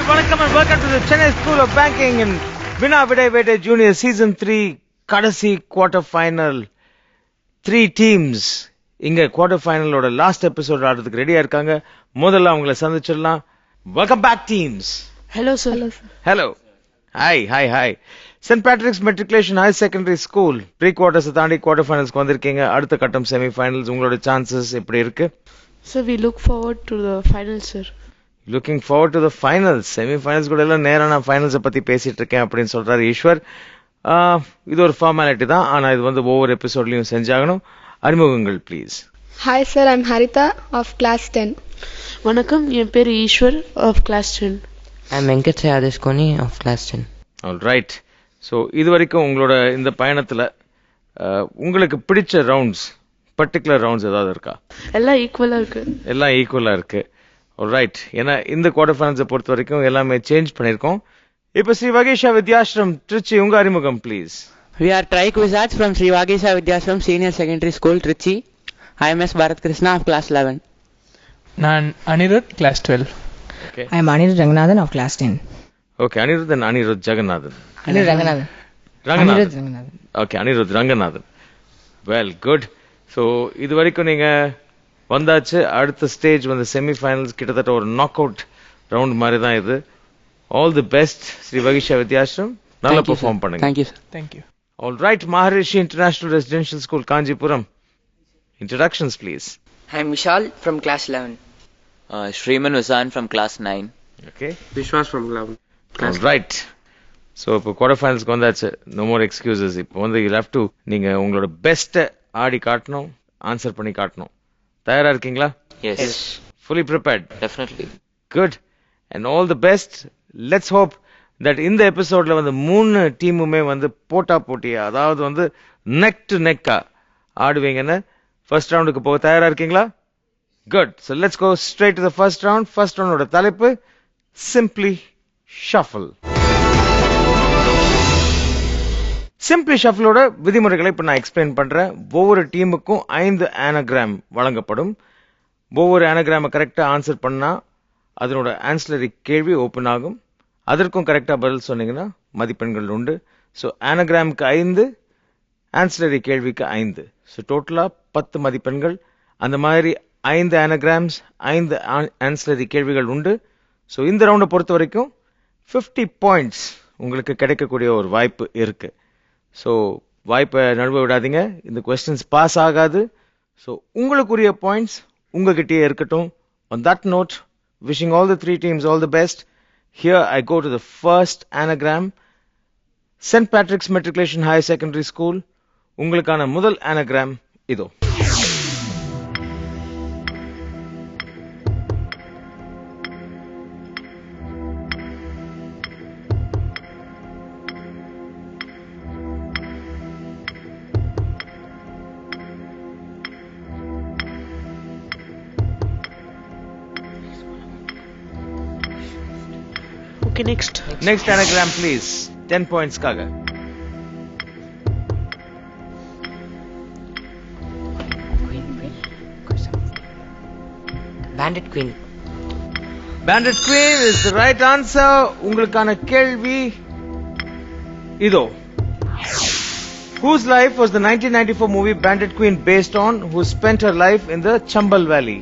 Vanakkam and welcome to the Chennai School of Banking in Vina Viday Vete Junior Season 3 Kadasi Quarter Final. 3 teams இங்க quarter final ஓட last episode ஆடுறதுக்கு ரெடியா இருக்காங்க. முதல்ல அவங்கள சந்திச்சிடலாம். Welcome back teams. Hello sir. Hello. Hi. St. Patrick's Matriculation High Secondary School pre-quarters தாண்டி quarter finals வந்திருக்கீங்க. அடுத்த கட்டம் semi finals உங்களோட chances எப்படி இருக்கு? Sir, we look forward to the finals sir. Looking forward to the finals. Semi-finals கூட எல்லாம் நேரா நான் finals பத்தி பேசிட்டு இருக்கேன் அப்படின்னு சொல்றாரு ஈஸ்வர். இது ஒரு ஃபார்மாலிட்டி தான், ஆனா இது வந்து ஒவ்வொரு எபிசோட்லயும் செஞ்சாகணும். அறிமுகங்கள் please. Hi sir, I'm Harita of class 10. வணக்கம், என் பேர் Ishwar of class 10. I'm Venkat Sayadeshkoni of class 10. All right. So இது வரைக்கும் உங்களோட இந்த பயணத்துல உங்களுக்கு பிடிச்ச ரவுண்ட்ஸ், பர்టిక్యులர் ரவுண்ட்ஸ் ஏதாவது இருக்கா? எல்லாம் ஈக்குவலா இருக்கு. எல்லாம் ஈக்குவலா இருக்கு. ஆல்ரைட். ஏன்னா இந்த குவார்டர் ஃபைனல்ஸை பொறுத்த வரைக்கும் எல்லாமே சேஞ்ச் பண்ணியிருக்கோம். இப்போ ஸ்ரீ வகேஷா வித்யாஸ்ரம் திருச்சி, உங்க அறிமுகம் please. We are Trike Wizards from Sri Vagesha Vidyashram Senior Secondary School, Trichy. I am S. Bharat Krishna of class 11. நான் Anirudh class 12. Okay. I am Anirudh Ranganathan of class 10. Okay, Anirudh Jagannathan. Anirudh Ranganathan. Anirudh Ranganathan. Okay, Anirudh Ranganathan. Well, good. So இது வரைக்கும் நீங்க வந்தாச்சு. அடுத்த stage வந்து semi finals, கிட்டத்தட்ட ஒரு knock out round மாதிரி தான் இது. All the best Sri Vageesha Vidyashram. நல்லா பெர்ஃபார்ம் பண்ணுங்க. Thank you sir. Thank you. All right. Maharishi international residential school Kanchipuram. Introductions please. I am Vishal from class 11. Shriman Vasan from class 9. Okay. Vishwas from 11. All right. So இப்போ quarter ஃபைனல்ஸ்க்கு வந்தாச்சு. No more excuses. இப்போ வந்து you have to நீங்க உங்களோட பெஸ்ட்டை ஆடி காட்டணும், answer பண்ணி காட்டணும். தயாரா இருக்கீங்களா? Yes. Fully prepared? Definitely. Good. And all the best. Let's hope that இந்த எபிசோட்ல வந்து 3 டீமுமே வந்து போட்டியா, அதாவது வந்து நெக் டு நெக்கா ஆடுவீங்கன்னு ஃபர்ஸ்ட் ரவுண்டுக்கு போக தயாரா இருக்கீங்களா? Good. So let's go straight to the first round. First round ஓட தலைப்பு Simply Shuffle. சிம்பிளி ஷஃபிளோட விதிமுறைகளை இப்ப நான் எக்ஸ்பிளைன் பண்றேன். ஒவ்வொரு டீமுக்கும் 5 ஆனகிராம் வழங்கப்படும். ஒவ்வொரு ஆனகிராம கரெக்டா ஆன்சர் பண்ணா அதனோட ஆன்சலரி கேள்வி ஓபன் ஆகும். அதற்கும் கரெக்டா பதில் சொன்னீங்கன்னா மதிப்பெண்கள் உண்டு. ஸோ ஆனகிராமுக்கு 5, ஆன்சலரி கேள்விக்கு 5. ஸோ டோட்டலா 10 மதிப்பெண்கள். அந்த மாதிரி 5 ஆனகிராம்ஸ், 5 ஆன்சலரி கேள்விகள் உண்டு. ஸோ இந்த ரவுண்டை பொறுத்த வரைக்கும் 50 பாயிண்ட்ஸ் உங்களுக்கு கிடைக்கக்கூடிய ஒரு வாய்ப்பு இருக்கு. ஸோ வாய்ப்பை நழுவ விடாதீங்க. இந்த கொஸ்டின்ஸ் பாஸ் ஆகாது. ஸோ உங்களுக்குரிய பாயிண்ட்ஸ் உங்ககிட்டயே இருக்கட்டும். On that note, wishing all the 3 teams all the best. Here I go to the first anagram. St. Patrick's Matriculation High Secondary School. உங்களுக்கான முதல் anagram இதோ. Okay, next. Next anagram please. 10 points kaga. Bandit Queen. Bandit Queen is the right answer. உங்களுக்கான கேள்வி இதோ. Whose life was the 1994 movie Bandit Queen based on, who spent her life in the Chambal Valley?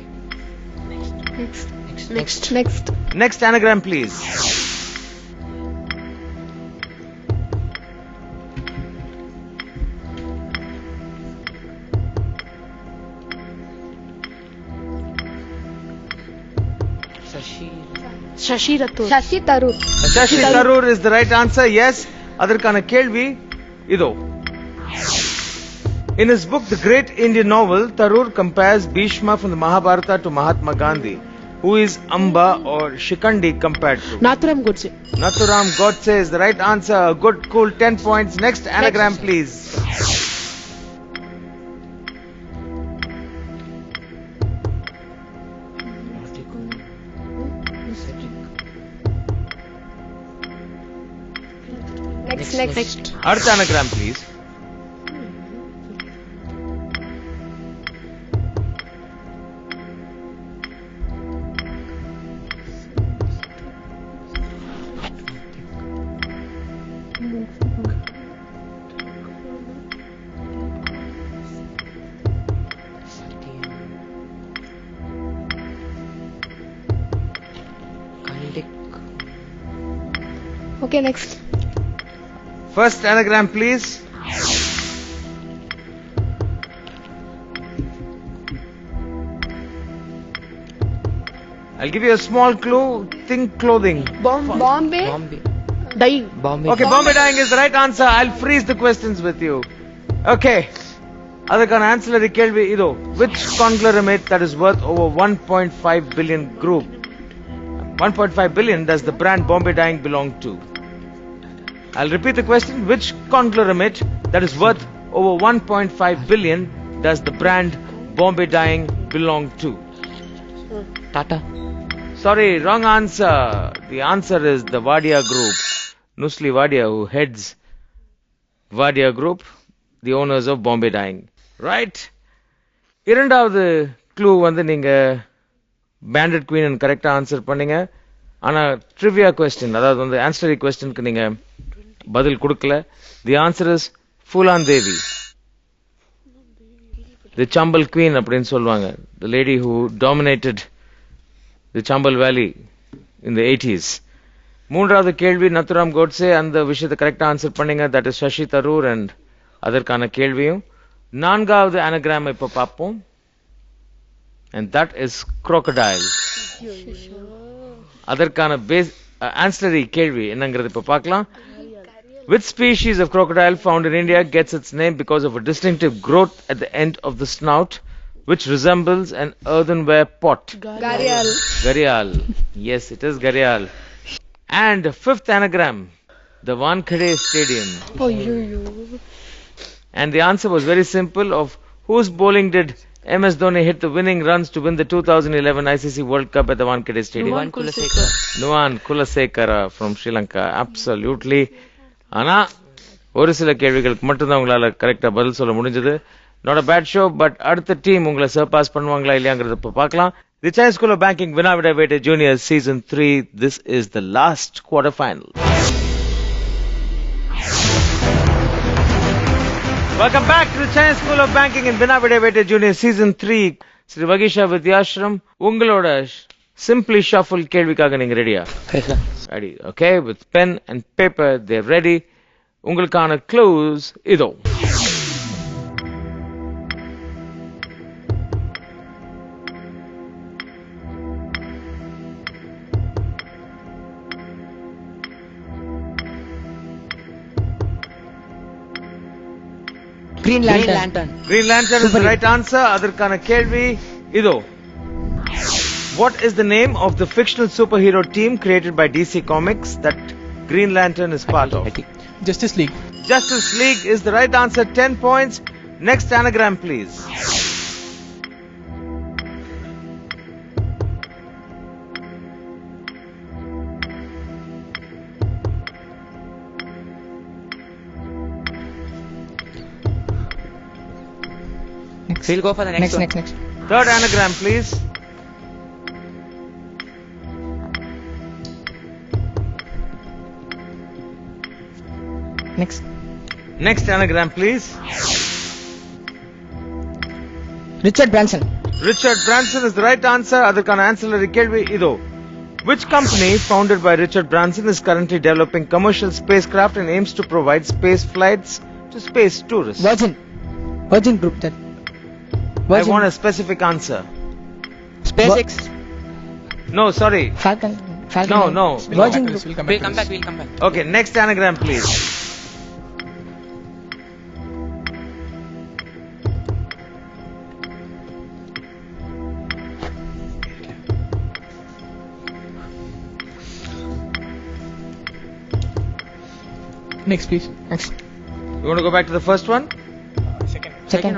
Next anagram please. Shashi Tharoor. Shashi Tharoor is the right answer. Yes. அதற்கான கேள்வி இதோ. In his book The Great Indian Novel, Tharoor compares Bhishma from the Mahabharata to Mahatma Gandhi. Who is Amba or Shikandi compared to? Nathuram Godse. Nathuram Godse is the right answer. Good, cool, 10 points. Next anagram please. Next. அடுத்த anagram please. Okay, next. First anagram, please. I'll give you a small clue. Think clothing. Bombay. Dying. Bombay. Okay, Bombay dyeing is the right answer. I'll freeze the questions with you. Okay. அதற்கான ancillary கேள்வி இதோ. Which conglomerate that is worth over 1.5 billion group? 1.5 billion does the brand Bombay dyeing belong to? I'll repeat the question. Which conglomerate that is worth over 1.5 billion does the brand Bombay dyeing belong to? Tata. Sorry, wrong answer. The answer is the Wadia Group. Nusli Wadia, who heads Wadia Group, the owners of Bombay Dyeing. Right? இரண்டாவது clue வந்து நீங்க Bandit Queen கரெக்டா answer பண்ணீங்க. ஆனா trivia question, அதாவது வந்து ஆன்சரி கொஸ்டினுக்கு நீங்க பதில் கொடுக்கல. The answer is Phoolan Devi. The Chambal queen அப்படின்னு சொல்லுவாங்க. The lady who dominated the Chambal Valley in the 80s. மூன்றாவது கேள்வி நத்துராம் கோட்ஸே அந்த விஷயத்தை கரெக்டா ஆன்சர் பண்ணீங்க. That is Shashi Tharoor and அதற்கான கேள்வியும். நான்காவது anagram இப்ப பார்ப்போம். and that is crocodile. அதற்கான ancillary கேள்வி என்னங்கிறது இப்ப பார்க்கலாம். Which species of crocodile found in India gets its name because of a distinctive growth at the end of the snout which resembles an earthenware pot? Gharial. Gharial. Yes, it is Gharial. And fifth anagram, the Wankhede Stadium. Oh, And the answer was very simple. Of whose bowling did MS Dhoni hit the winning runs to win the 2011 ICC World Cup at the Wankhede Stadium? Nuwan Kulasekara. Nuwan Kulasekara from Sri Lanka. Absolutely. ஆனா ஒரு சில கேள்விகளுக்கு மட்டும்தான் உங்களால கரெக்டா பதில் சொல்ல முடிஞ்சது. Not a bad show, but அடுத்த டீம் உங்களை சர்பாஸ் பண்ணுவாங்களா இல்லையாங்கிறத இப்ப பார்க்கலாம். The Chai School of Banking Vinavida Vete Juniors Season 3. This is the last quarter final. Welcome back to the Chai School of Banking in Vinavida Vete Juniors Season 3. Sri Vagisha Vidyashram, உங்களோட Simply Shuffle கேள்விக்காக நீங்க ரெடியா? Ready. Okay, with pen and paper, they're ready. உங்களுக்கான clues இதோ. Green Lantern. Green Lantern is the right answer. அதற்கான கேள்வி இதோ. What is the name of the fictional superhero team created by DC Comics that Green Lantern is part of? Justice League. Justice League is the right answer. 10 points. Next anagram, please. We'll go for the next one. Next. Third anagram, please. Next anagram, please. Richard Branson. Richard Branson is the right answer. அதற்கான ancillary கேள்வி இதோ. Which company founded by Richard Branson is currently developing commercial spacecraft and aims to provide space flights to space tourists? Virgin Group. That. I want a specific answer. SpaceX. No, sorry. Falcon. No. Virgin Group. We'll come back. Okay, next anagram, please. Next, please. You want to go back to the first one? Second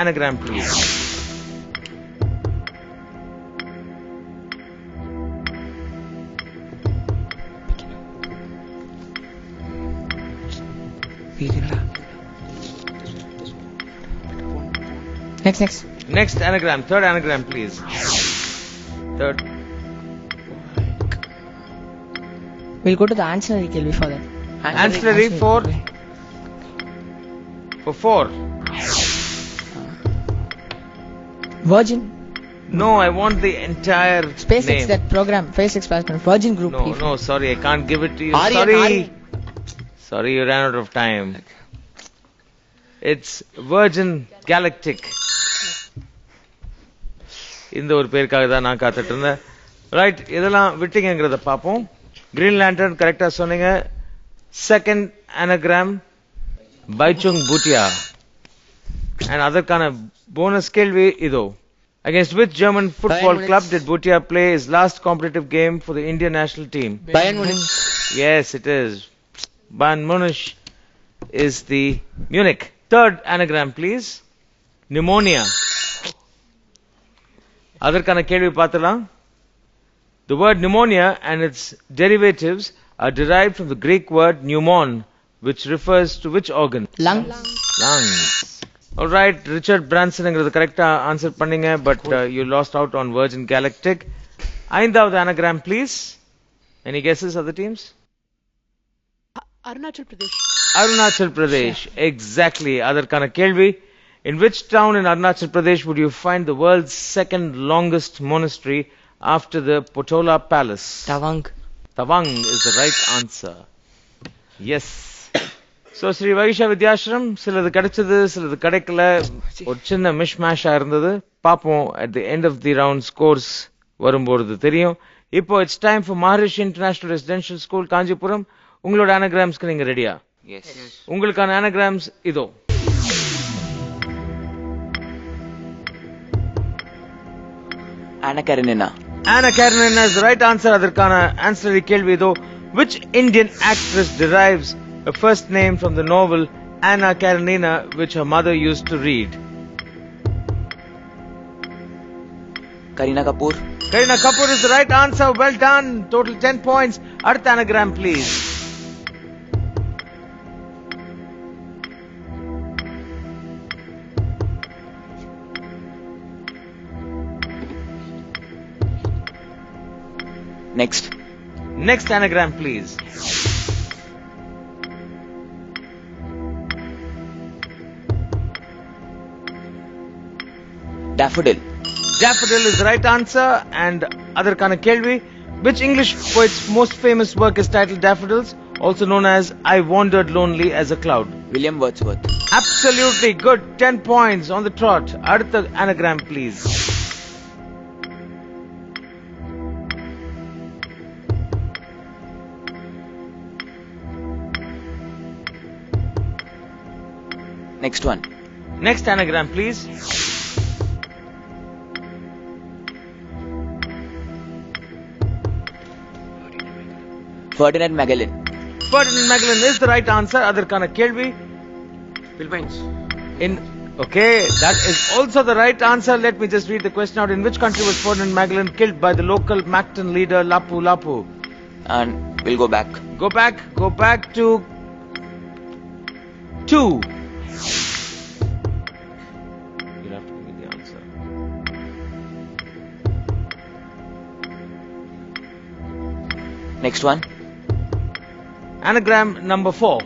anagram, please. Next anagram, third anagram, please. Third. We'll go to the ancillary kelvi for that. Ancillary for 4. Virgin. No, I want the entire SpaceX, name. that program. SpaceX program. Virgin Group. No, no, sorry, I can't give it to you. Aryan, Sorry. Aryan. Sorry, you ran out of time. It's Virgin Galactic. இந்த ஒரு பேருக்காக தான் நான் காத்துட்டு இருந்தேன். Right, இதெல்லாம் விட்டீங்கிறத பார்ப்போம். Green Lantern கரெக்டா சொன்னீங்க. Second anagram Baichung Bhutia. And அதற்கான போனஸ் கேள்வி இதோ. Against which German football club did Bhutia play his last competitive game for the Indian national team? Bayern Munich. Yes, it is. Bayern Munich is the Munich. Third anagram, please. Pneumonia. அதற்கான கேள்வி பார்த்தலாம். The word pneumonia and its derivatives are derived from the Greek word pneumon, which refers to which organ? Lungs. Lungs. Alright, Richard Branson ங்கிறது கரெக்டா answer பண்ணீங்க, but you lost out on Virgin Galactic. ஐந்தாவது anagram, please. Any guesses, other teams? Arunachal Pradesh. Arunachal Pradesh. Exactly. அதற்கான கேள்வி. In which town in Arunachal Pradesh would you find the world's second longest monastery after the Potala Palace? Tawang. Tawang is the right answer. Yes. So, Sri Vagisha Vidyashram, சிலது கிடைச்சது, சிலது கிடைக்கல, ஒரு சின்ன மிஷ்மேஷா இருந்தது. பாப்போம் at the end of the round scores வரும்போது தெரியும். இப்போ it's time for Maharishi International Residential School, Kanchipuram. உங்களோட anagrams-க்கு நீங்க ரெடியா? Yes. உங்களுக்கான anagrams இதோ. Anna Karenina. Anna Karenina is the right answer. அதற்கான ancillary கேள்வி இதோ. Which Indian actress derives her first name from the novel Anna Karenina, which her mother used to read? Kareena Kapoor. Kareena Kapoor is the right answer. Well done. Total 10 points. அடுத்த anagram, please. Next anagram, please. Daffodil. Daffodil is the right answer. And அதற்கான கேள்வி, which English poet's most famous work is titled Daffodils, also known as I Wandered Lonely as a Cloud? William Wordsworth. Absolutely good. 10 points on the trot. அடுத்த anagram, please. Next anagram, please. Ferdinand Magellan. Ferdinand Magellan is the right answer. அதற்கான கேள்வி, Philippines. Okay, that is also the right answer. Let me just read the question out. In which country was Ferdinand Magellan killed by the local Mactan leader Lapu Lapu? And we'll go back. Go back to 2. You'll have to give me the answer. Next one. Anagram number 4.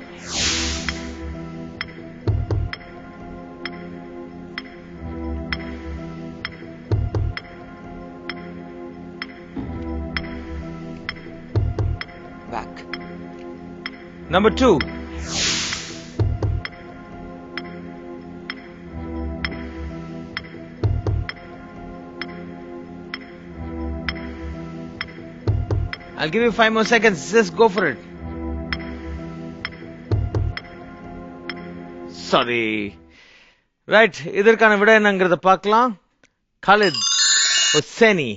Back. Number 2. I'll give you 5 more seconds. Just go for it. Sorry. Right. இதற்கான விடை என்னங்கிறத பார்க்கலாம். Khalid Hosseini.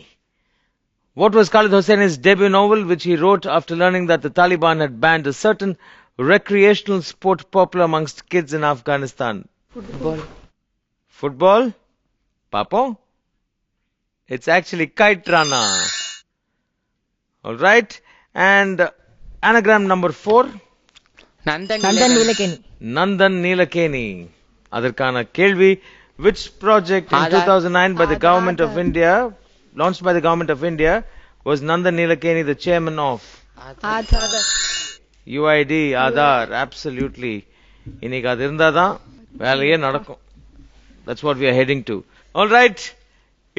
What was Khalid Hosseini's debut novel, which he wrote after learning that the Taliban had banned a certain recreational sport popular amongst kids in Afghanistan? Football? Papo? It's actually Kite Runner. Alright. And anagram number 4. Nandan Nilekani. Nandan Nilekani. அதற்கான கேள்வி, which project in 2009 by the government of India, launched by the government of India, was Nandan Nilekani the chairman of? Aadhar. UID, Aadhar, absolutely. இன்னைக்கு அது இருந்தாதான் வேலையே நடக்கும். That's what we are heading to. Alright,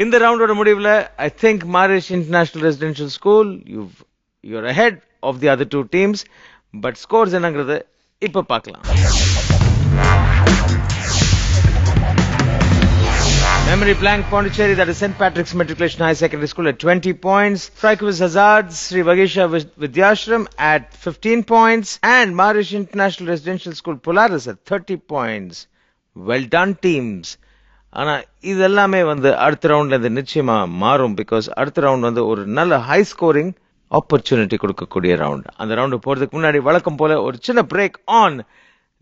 இந்த ரவுண்டோட முடிவுல I think Marish International Residential School you're ahead of the other two teams, but scores என்னங்கறது இப்ப பார்க்கலாம். Memory Blank Pondicherry, that is St. Patrick's Matriculation High Secondary School at 20 points. Triquis Hazard, Sri Vagisha Vidyashram at 15 points. And Marish International Residential School Polaris at 30 points. Well done teams. ஆனா இதெல்லாமே அடுத்த ரவுண்ட்ல இருந்து நிச்சயமா மாறும், because அடுத்த round ஒரு நல்ல ஹை ஸ்கோரிங் ஆப்பர்ச்சுனிட்டி கொடுக்கக்கூடிய ரவுண்ட். அந்த ரவுண்டு போறதுக்கு முன்னாடி வழக்கம் போல ஒரு சின்ன break on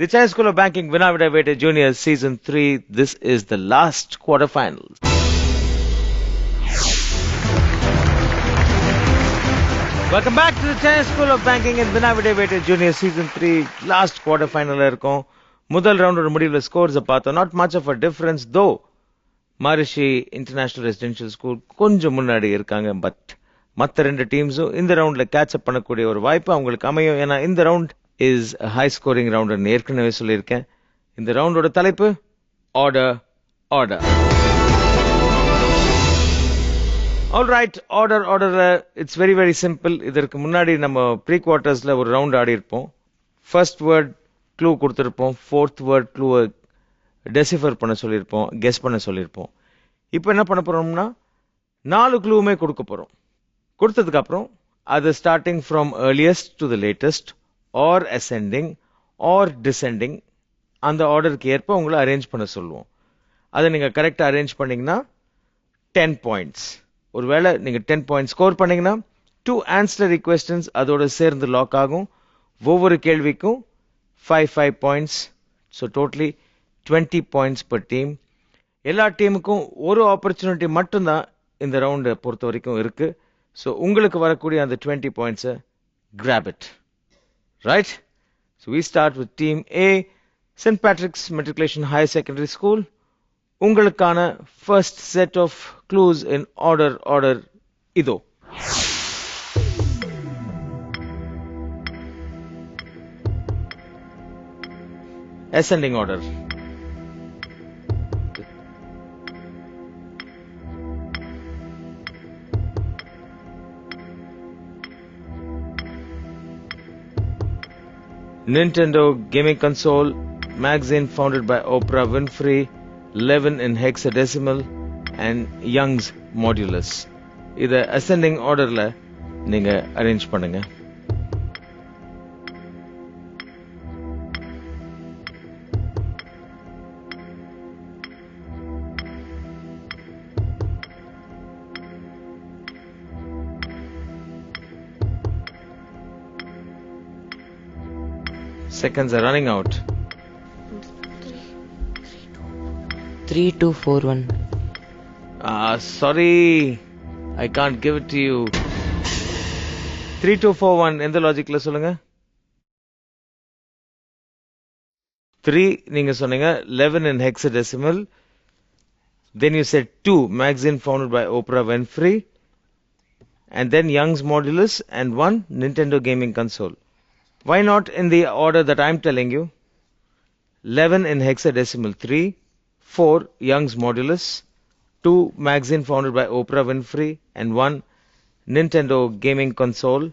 the Chennai School of Banking Vinavida Vete Junior Season 3. This is the last quarterfinals. Welcome back to the Chennai School of Banking in Vinavida Vete Junior Season 3. Last quarterfinal இருக்கும். முதல் ரவுண்டோட முடிவுல scores பார்த்தோம். Not much of a difference though. Marishi International Residential School கொஞ்சம் முன்னாடி இருக்காங்க. But மற்ற ரெண்டு டீம்ஸும் இந்த ரவுண்ட்ல கேட்ச் அப் பண்ணக்கூடிய ஒரு வாய்ப்பு அவங்களுக்கு அமையும். ஏன்னா இந்த round is a high scoring round ன்னு ஏற்கனவே சொல்லியிருக்கேன். இந்த ரவுண்டோட தலைப்பு ஆர்டர் ஆர்டர். ஆல்ரைட், ஆர்டர்ல இட்ஸ் வெரி வெரி சிம்பிள். இதற்கு முன்னாடி நம்ம ப்ரீ குவார்ட்டர்ஸ்ல ஒரு ரவுண்ட் ஆடி இருப்போம். ஃபர்ஸ்ட் வேர்ட் க்ளூ கொடுத்திருப்போம், ஃபோர்த் வேர்ட் க்ளூவை டெசிஃபர் பண்ண சொல்லியிருப்போம், கெஸ் பண்ண சொல்லியிருப்போம். இப்போ என்ன பண்ண போறோம்னா 4 க்ளூவுமே கொடுக்க போறோம். கொடுத்ததுக்கு அப்புறம் அது starting from earliest to the latest or ascending or descending அந்த ஆர்டருக்கு ஏற்ப உங்களை அரேஞ்ச் பண்ண சொல்லுவோம். அதை நீங்க கரெக்டா அரேஞ்ச் பண்ணீங்கன்னா 10 பாயிண்ட்ஸ். ஒருவேளை நீங்க 10 பாயிண்ட்ஸ் ஸ்கோர் பண்ணீங்கன்னா 2 ஆன்சலரி கொஸ்டின்ஸ் அதோட சேர்ந்து லாக் ஆகும். ஒவ்வொரு கேள்விக்கும் 5 points. So totally 20 points per team. எல்லா டீமுக்கும் ஒரு ஆப்பர்ச்சுனிட்டி மட்டும்தான் இந்த ரவுண்டை பொறுத்த வரைக்கும் இருக்கு. ஸோ உங்களுக்கு வரக்கூடிய அந்த 20 பாயிண்ட்ஸை grab it. Right? So we start with Team A, St. Patrick's Matriculation High Secondary School. உங்களுக்கான first set of clues in order இதோ. Ascending order. Nintendo gaming console, magazine founded by Oprah Winfrey, 11 in hexadecimal, and Young's modulus. இத ascending orderல நீங்க arrange பண்ணுங்க. Seconds are running out. 3241. Sorry, I can't give it to you. 3241 எந்த லாஜிக்ல சொல்லுங்க? 3 நீங்க சொன்னீங்க, 11 in hexadecimal. Then you said 2, magazine founded by Oprah Winfrey. And then Young's modulus and 1, Nintendo gaming console. Why not in the order that I'm telling you? 11 in hexadecimal 3, 4 Young's modulus, 2 magazine founded by Oprah Winfrey, and 1 Nintendo gaming console.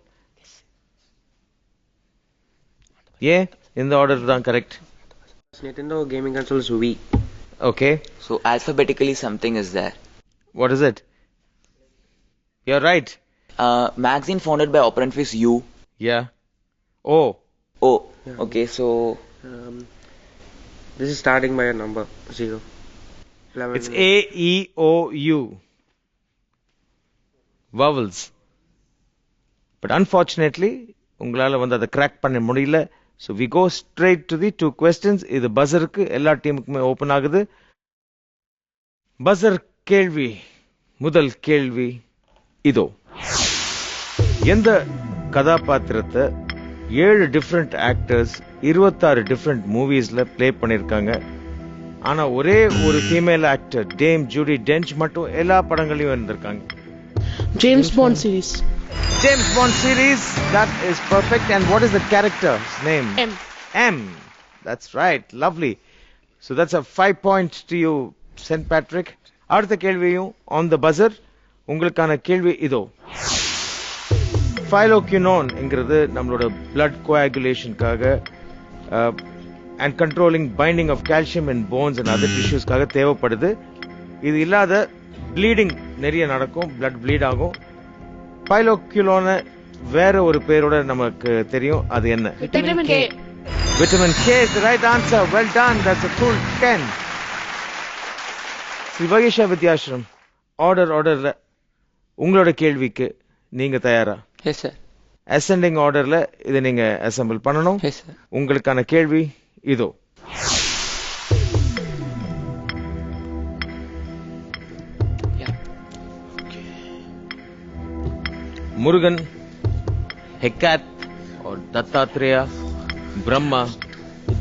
Yeah, in the order தான் correct. Nintendo gaming console is Wii. Okay. So alphabetically something is there. What is it? You're right. Magazine founded by Oprah Winfrey is U. Yeah. Oh. Oh. Okay, so This is starting by a number 0. 11. It's A-E-O-U. Vowels. But unfortunately, உங்களால அதை crack பண்ண முடியல. So we go straight to the 2 questions. இது பஸருக்கு எல்லா டீமுக்குமே open ஆகுது. Buzzer கேள்வி, முதல் கேள்வி இதோ. எந்த கதாபாத்திரத்தை 7 டிஃபரெண்ட் ஆக்டர்ஸ் 26 டிஃபரெண்ட் மூவிஸ்ல பிளே பண்ணிருக்காங்க? ஆனா ஒரே ஒரு ஃபீமேல் ஆக்டர் டேம் ஜூடி டென்ச் மட்டும் எல்லா படங்களையும் இருந்திருக்காங்க. James Bond series. James Bond series, that is perfect. And what is the character's name? M. M. That's right. Lovely. So that's a 5 point to you, St. Patrick. அடுத்த கேள்வியும் on the buzzer. உங்களுக்கான கேள்வி இதோ. Phylloquinone என்கிறது நம்மளோட blood கோஆகுலேஷனுக்காக and controlling binding of calcium in bones and other டிஷ்யூஸ்க்காக தேவைப்படுது. இது இல்லாத ப்ளீடிங் நிறைய நடக்கும், பிளட் ப்ளீட் ஆகும். ஃபைலோக்யூனோனை வேற ஒரு பேரோட நமக்கு தெரியும், அது என்ன? Vitamin K. Vitamin K is the right answer. Well done. That's a full 10. Sri வகீஷா Vidyashram, ஆர்டர்ல உங்களோட கேள்விக்கு நீங்க தயாரா? Yes sir. அசெண்டிங் ஆர்டர்ல இதை நீங்க அசெம்பிள் பண்ணணும். Yes sir. உங்களுக்கான கேள்வி இதோ. Murugan, ஹெக்காத் or Dattatreya, Brahma,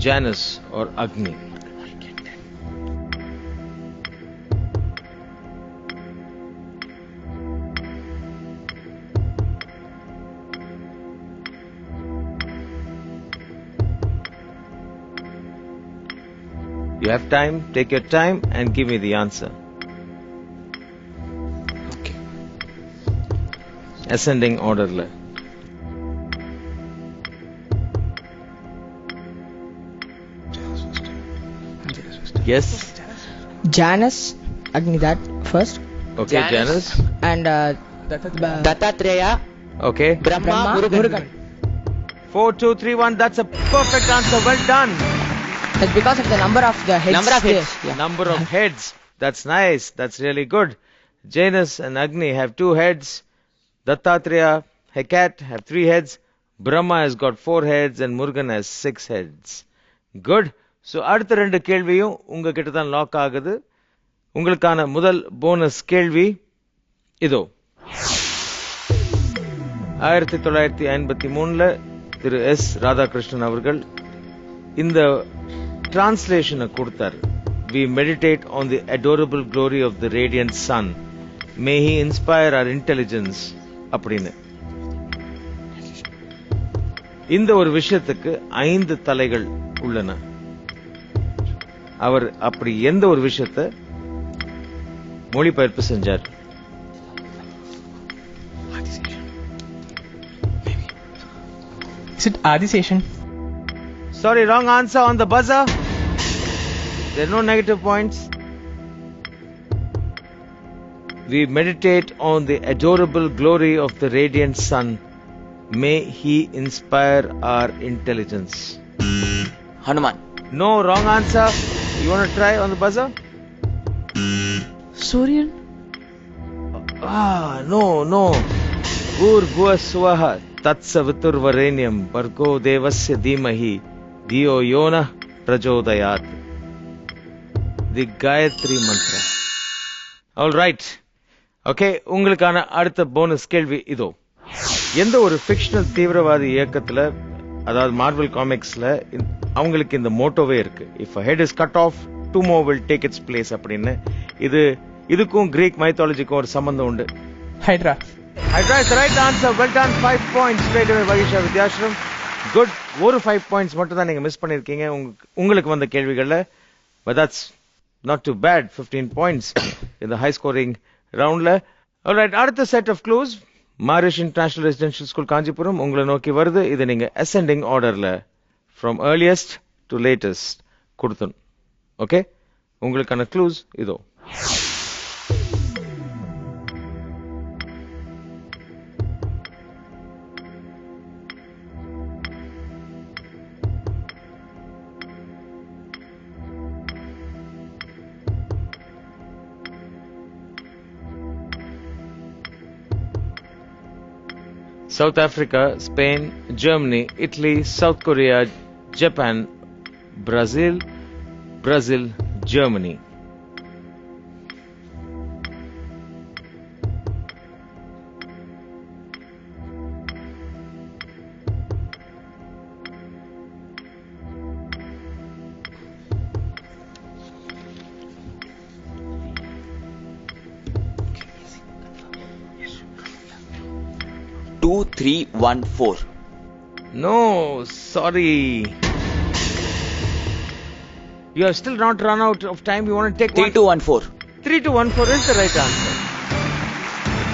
Janus or Agni? You have time, take your time and give me the answer. Okay. Ascending order la. Yes. Janus, Agni, that first. Okay, Janus. And Dattatreya, Okay. Brahma, Murugan. 4, 2, 3, 1. That's a perfect answer. Well done. That's because of the number of the heads. Number of heads. there. Yeah. Number of heads. That's nice. That's really good. Janus and Agni have 2 heads. Dattatreya, Hecate have 3 heads. Brahma has got 4 heads and Murugan has 6 heads. Good. So அடுத்த 2 கேள்வியும் உங்ககிட்ட தான் lock ஆகுது. உங்களுக்கான முதல் bonus கேள்வி இதோ. 1953ல திரு S Radhakrishnan அவர்கள் இந்த டிரான்ஸ்லேஷனை கொடுத்தார். We meditate on the adorable glory of the radiant sun. May he inspire our intelligence அப்படின்னு. இந்த ஒரு விஷயத்துக்கு 5 தலைகள் உள்ளன. அவர் அப்படி எந்த ஒரு விஷயத்தை மொழிபெயர்ப்பு செஞ்சார்? Is it Adiseshan? Sorry, wrong answer on the buzzer. There are no negative points. We meditate on the adorable glory of the radiant sun. May he inspire our intelligence. Hanuman. No, wrong answer. You want to try on the buzzer? Suryan. No. Bhurguvasvaha tatsaviturvarenyam bargo devasya dhimahi dhiyo yona prajodayat. The Gayatri mantra. All right. Okay, உங்களுக்கான அடுத்த bonus கேள்வி இதோ. எந்த ஒரு fictional தீவிரவாதி இயக்கத்துல, அதாவது Marvel காமிக்ஸ்ல அவங்களுக்கு இந்த மோட்டோவே இருக்கு. If a head is cut off, 2 more will take its place அப்படின்னு. இதுக்கும் கிரீக் மைத்தாலஜிக்கும் ஒரு சம்பந்தம் உண்டு. Hydra. Hydra is the right answer. Well done. 5 points straight away Vagisha Vidyashram. Good. ஒரு 5 points மட்டும் தான் நீங்க மிஸ் பண்ணிருக்கீங்க உங்களுக்கு வந்த கேள்விகள்ல. But that's not too bad. 15 points in the high scoring roundல. Alright, அடுத்த set of clues. Marish International Residential School Kanchipuram உங்களை நோக்கி வருது. இதை நீங்க ascending orderல from earliest to latest கொடுத்தணும். Okay? உங்களுக்கான clues இதோ. South Africa, Spain, Germany, Italy, South Korea, Japan, Brazil, Germany. Two, 3, 1, 4. No, sorry. You have still not run out of time. You want to take 3, 2, 1, 4. 3-1-4 is the right answer.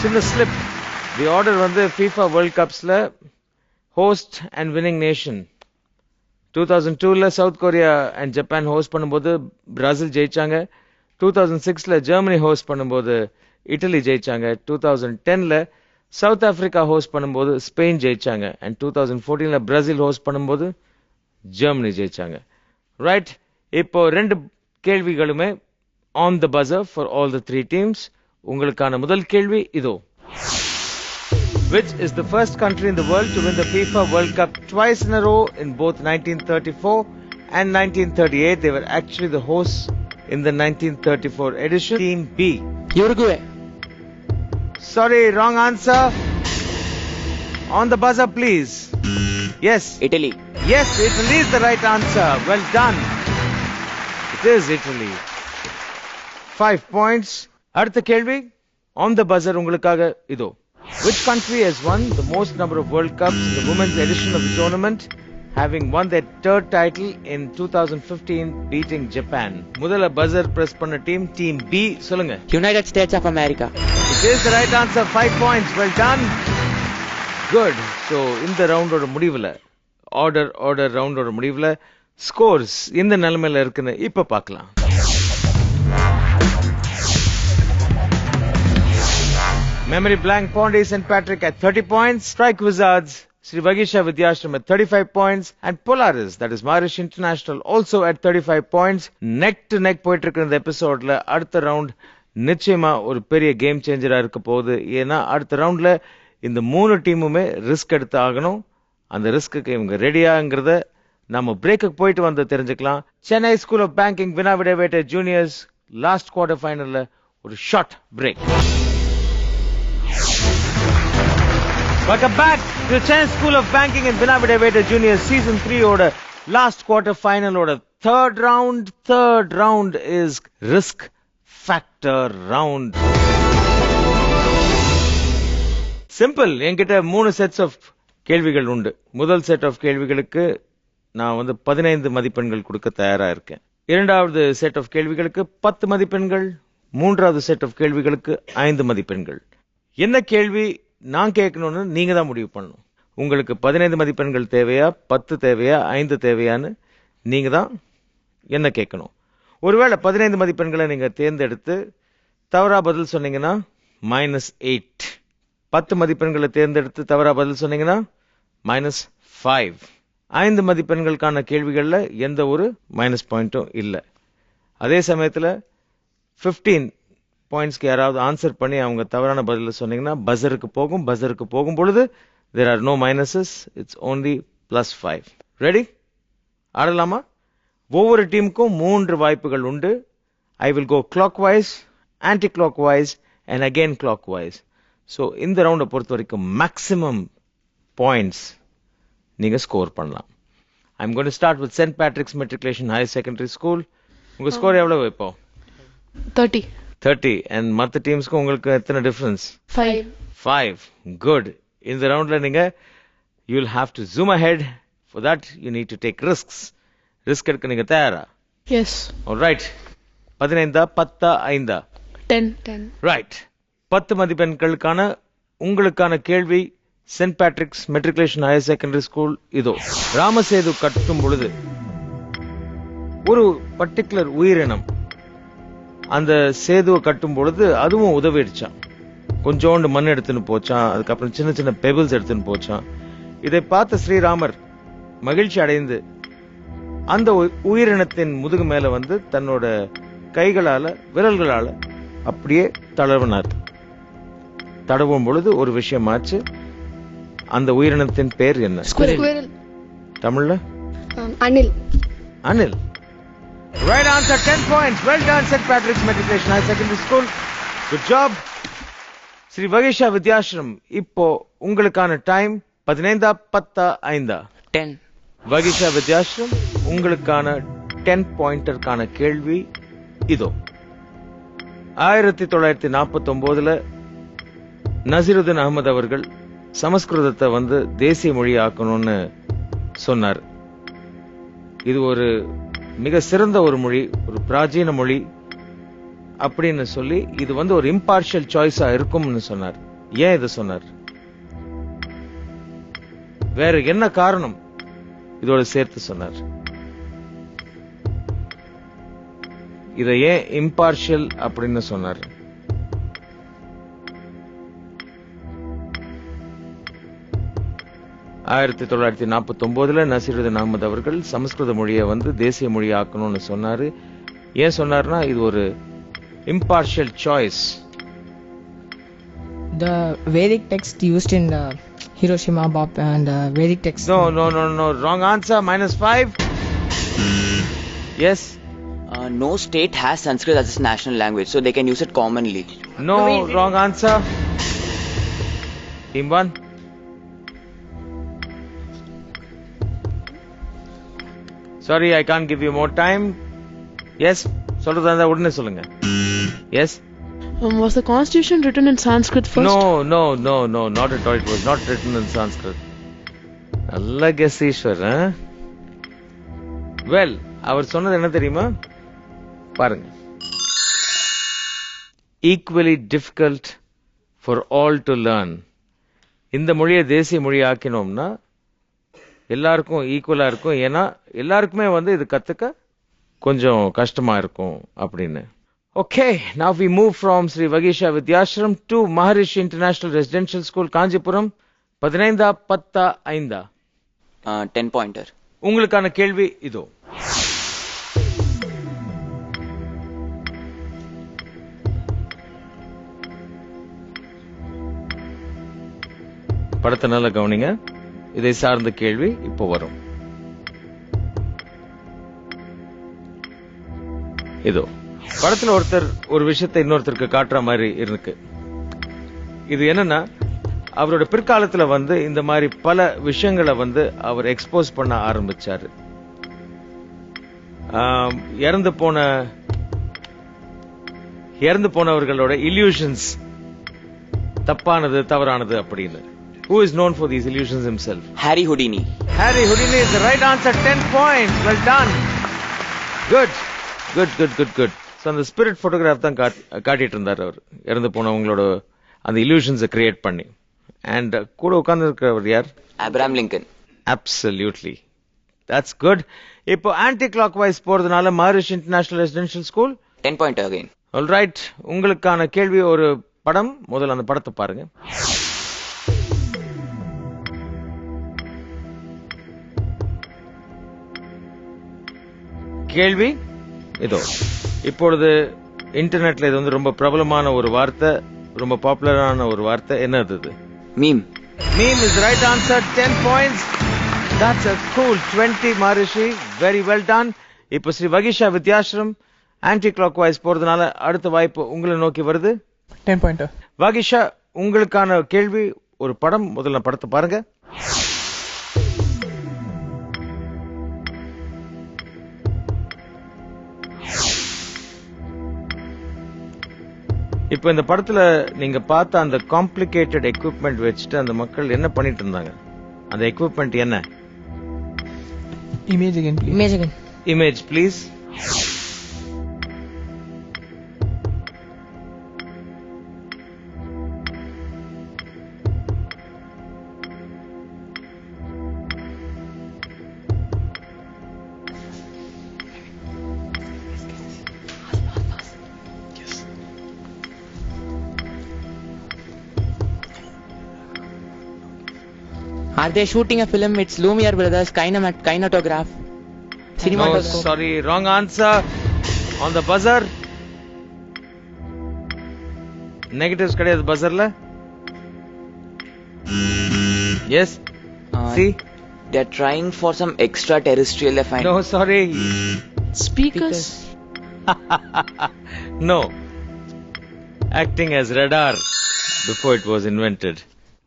சின்ன slip. The order வந்து FIFA World Cupsல host and winning nation. 2002ல south Korea and Japan host பண்ணும்போது Brazil ஜெயிச்சாங்க. 2006ல Germany host பண்ணும்போது Italy ஜெயிச்சாங்க. 2010ல சவுத் ஆப்பிரிக்கா ஹோஸ்ட் பண்ணும்போது ஸ்பெயின் ஜெயிச்சாங்க. and 2014ல பிரேசில் ஹோஸ்ட் பண்ணும்போது ஜெர்மனி ஜெயிச்சாங்க. ரைட், இப்போ ரெண்டு கேள்விகளுமே on the buzzer for all the three teams. உங்களுக்கான முதல் கேள்வி இதோ. Which is the first country in the world to win the FIFA World Cup twice in a row in both 1934 and 1938? They were actually the hosts in the 1934 edition. Team B. Uruguay. Sorry, wrong answer. On the buzzer, please. Yes. Italy. Yes, Italy is the right answer. Well done. It is Italy. 5 points. அடுத்த கேள்வி on the buzzer உங்களுக்காக இதோ. Which country has won the most number of World Cups in the women's edition of the tournament, having won their third title in 2015, beating Japan? முதல்ல buzzer press பண்ண team B. சொல்லுங்க. United States of America. It is the right answer. 5 points. Well done. Good. So இந்த ரவுண்டோட முடிவுல order ரவுண்டோட முடிவுல scores இந்த நிலைமையில இருக்குன்னு இப்ப பார்க்கலாம். Memory blank Pondy St. Patrick at 30 points. Strike Wizards Sri Vagisha Vidyashram at 35 points. And Polaris, that is Marish International, also at 35 points. Neck to neck போயிட்டு இருக்கிற இந்த எபிசோட்ல அடுத்த ரவுண்ட் நிச்சயமா ஒரு பெரிய கேம் சேஞ்சரா இருக்க போகுது. ஏன்னா அடுத்த ரவுண்ட்ல இந்த மூணு டீமுமே ரிஸ்க் எடுத்து ஆகணும். அந்த ரிஸ்க்கு இவங்க ரெடியாங்கிறத நம்ம பிரேக்குக்கு போயிட்டு வந்து தெரிஞ்சுக்கலாம். சென்னை ஸ்கூல் ஆஃப் பேங்கிங் வினாவிடவேட்டர் ஜூனியர்ஸ் லாஸ்ட் குவார்டர் ஃபைனல்ல ஒரு short break. Welcome back to Chennai School of Banking and Vinavida Junior Season 3 oda last quarter final oda third round is risk factor round. Simple. என்கிட்ட 3 sets of கேள்விகள் உண்டு. முதல் set of கேள்விகளுக்கு நான் வந்து 15 மதிப்பெண்கள் கொடுக்க தயாரா இருக்கேன். இரண்டாவது set of கேள்விகளுக்கு 10 மதிப்பெண்கள். மூன்றாவது set of கேள்விகளுக்கு 5 மதிப்பெண்கள். என்ன கேள்வி நான் கேட்கணும்னு நீங்க தான் முடிவு பண்ணணும். உங்களுக்கு 15 மதிப்பெண்கள் தேவையா, 10 தேவையா, 5 தேவையான்னு நீங்க தான் என்ன கேட்கணும். ஒருவேளை 15 மதிப்பெண்களை நீங்க தேர்ந்தெடுத்து தவறா பதில் சொன்னீங்கன்னா -8. 10 மதிப்பெண்களை தேர்ந்தெடுத்து தவறா பதில் சொன்னீங்கன்னா -5. 5 மதிப்பெண்களுக்கான கேள்விகள்ல எந்த ஒரு மைனஸ் பாயிண்ட்டும் இல்லை. அதே சமயத்துல 15 பாயிண்ட்ஸ்க்கு யாராவது ஆன்சர் பண்ணி அவங்க தவறான பதில சொன்னீங்கன்னா பஸருக்கு போகும் பொழுது there are no minuses, it's only +5. Ready? ஆடலாமா? ஒவ்வொரு டீமுக்கும் 3 வாய்ப்புகள் உண்டு. I will go clockwise, anti-clockwise and again clockwise. So இந்த ரவுண்டை பொறுத்த வரைக்கும் மேக்ஸிமம் பாயிண்ட்ஸ் நீங்க ஸ்கோர் பண்ணலாம். I'm going to start with St. Patrick's Matriculation Higher Secondary School. உங்க ஸ்கோர் எவ்வளவு இப்போ? 30 and மற்ற டீம்ஸ்க்கு உங்களுக்கு எத்தனை டிஃபரன்ஸ்? 5. Good. இந்த ரவுண்ட்ல நீங்க you will have to zoom ahead. For that you need to take risks. Risk எடுக்க நீங்க தயாரா? Yes. All right. 15 10 5 10. Right. 10 மதிப்பெண்களுக்கான உங்களுக்கான கேள்வி Saint Patrick's Matriculation Higher Secondary School இதோ. ராமசேது கட்டும் பொழுது ஒரு பர்டிகுலர் உயிரினம் அந்த சேதுவை கட்டும் பொழுது அதுவும் உதவிடுச்சான். கொஞ்சோண்டு மண் எடுத்துன்னு போச்சான், அதுக்கப்புறம் சின்ன சின்ன பெபிள்ஸ் எடுத்துன்னு போச்சான். இதை பார்த்த ஸ்ரீராமர் மகிழ்ச்சி அடைந்து அந்த உயிரினத்தின் முதுகு மேல வந்து தன்னோட கைகளால விரல்களால அப்படியே தடவினார். தடவும் பொழுது ஒரு விஷயமாச்சு. அந்த உயிரினத்தின் பேர் என்ன? Squirrel. தமிழ்ல? Anil. Anil. Right answer, 10 points. Well done, St. Patrick's Matriculation High Secondary School. Good job. Sri Vagisha Vidyashram, இப்போ உங்களுக்கான டைம் 15 10 5 10. Vagisha Vidyashram, உங்களுக்கான 10 பாயிண்டர்கான கேள்வி இதோ. 1949ல நசிருதீன் அகமது அவர்கள் சமஸ்கிருதத்தை வந்து தேசிய மொழி ஆக்கணும்னு சொன்னார். இது ஒரு மிக சிறந்த ஒரு மொழி, ஒரு பிராச்சீன மொழி. அப்படின்னு சொல்லி இது வந்து ஒரு இம்பார்ஷியல் சாய்ஸா இருக்கும்னு சொன்னார். ஏன் இதை சொன்னார்? வேற என்ன காரணம் இதோட சேர்த்து சொன்னார்? இதை ஏன் இம்பார்ஷியல் அப்படின்னு சொன்னார்? ஆயிரத்தி 1949 நசீருதீன் அஹ்மத் அவர்கள் சமஸ்கிருத மொழியை வந்து தேசிய மொழி ஆக்கணும்னு சொன்னாரு. ஏன் சொன்னார்னா இது ஒரு impartial choice. The Vedic text used in the Hiroshima bomb and Vedic text. No. Wrong answer. -5. Yes. No state has Sanskrit as its national language, so they can use it commonly. No. Wrong answer. Team 1. Sorry, I can't give you more time. Yes. சொல்றதா இருந்தா உடனே சொல்லுங்க. Yes. Was the constitution written in Sanskrit first? No, not at all. It was not written in Sanskrit. நல்ல guess Ishwar. Well, அவர் சொன்னது என்ன தெரியுமா? பாருங்க. Equally difficult for all to learn. இந்த மொழியை தேசிய மொழி ஆக்கினோம்னா எல்லாருக்கும் ஈக்குவலா இருக்கும். ஏன்னா எல்லாருக்குமே வந்து இது கத்துக்க கொஞ்சம் கஷ்டமா இருக்கும் அப்படின்னு. Okay, now we move from Sri Vagisha Vidyashram to Maharishi International Residential School, Kanjipuram. 15 10 pointer. உங்களுக்கான கேள்வி இதோ. படத்தை நல்லா கவனிங்க. இதை சார்ந்த கேள்வி இப்போ வரும். இதோ படத்துல ஒருத்தர் ஒரு விஷயத்தை இன்னொருத்தருக்கு காட்டுற மாதிரி இருக்கு. இது என்னன்னா அவரோட பிற்காலத்துல வந்து இந்த மாதிரி பல விஷயங்களை வந்து அவர் எக்ஸ்போஸ் பண்ண ஆரம்பிச்சாரு. இறந்து போனவர்களோட illusions தப்பானது தவறானது அப்படின்னு. Who is known for these illusions himself? Harry Houdini. Harry Houdini is the right answer. 10 points. Well done. Good. So அந்த ஸ்பிரிட் போட்டோகிராஃப் தான் காட்டிட்டு இருந்தார் அவர், இறந்து போனவங்களோட அந்த illusions கிரியேட் பண்ணி. அண்ட் கூட உட்கார்ந்து இருக்கிறவர் யார்? Abraham Lincoln. Absolutely. That's good. இப்போ ஆன்டி கிளாக் வைஸ் போறதுனால Maharishi international residential school 10 pointer again. All right. உங்களுக்கான கேள்வி ஒரு படம். முதல்ல அந்த படத்தை பாருங்க. கேள்வி இதோ. இப்பொழுது இன்டர்நெட்ல இது வந்து ரொம்ப பிரபலமான ஒரு வார்த்தை, ரொம்ப பாப்புலரான ஒரு வார்த்தை. என்னது இது? Meme. Meme is the right answer. 10 points. That's a cool 20 Maharishi. Very well done. இப்போ Shri Vagisha Vidyashram anticlockwise போறதுனால அடுத்த வாய்ப்பு உங்களை நோக்கி வருது. 10 pointer. வகிஷா, உங்களுக்கான கேள்வி ஒரு படம். முதல்ல படத்தை பாருங்க. இப்போ இந்த படத்துல நீங்க பார்த்த அந்த காம்ப்ளிகேட்டட் எக்யூப்மெண்ட் வச்சுட்டு அந்த மக்கள் என்ன பண்ணிட்டு இருந்தாங்க? அந்த எக்யூப்மெண்ட் என்ன? Image again, please. Image, please. Are they shooting a film? It's Lumiere Brothers Kinetograph. No, Cinematograph. sorry, wrong answer. On the buzzer. Negatives கிடையாது buzzerல. Yes. See? They're trying for some extraterrestrial they find. No, sorry. Speakers. No. Acting as radar before it was invented.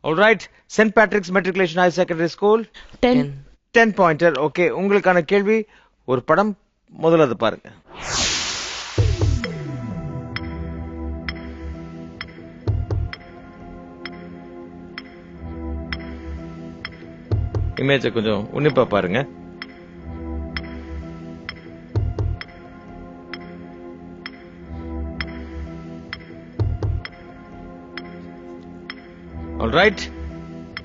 All right. St. Patrick's Matriculation High Secondary School. 10 pointer. Okay. உங்களுக்கான கேள்வி ஒரு படம். முதல்ல அது பாருங்க. Image கொஞ்சம் உன்னிப்பா பாருங்க. Alright,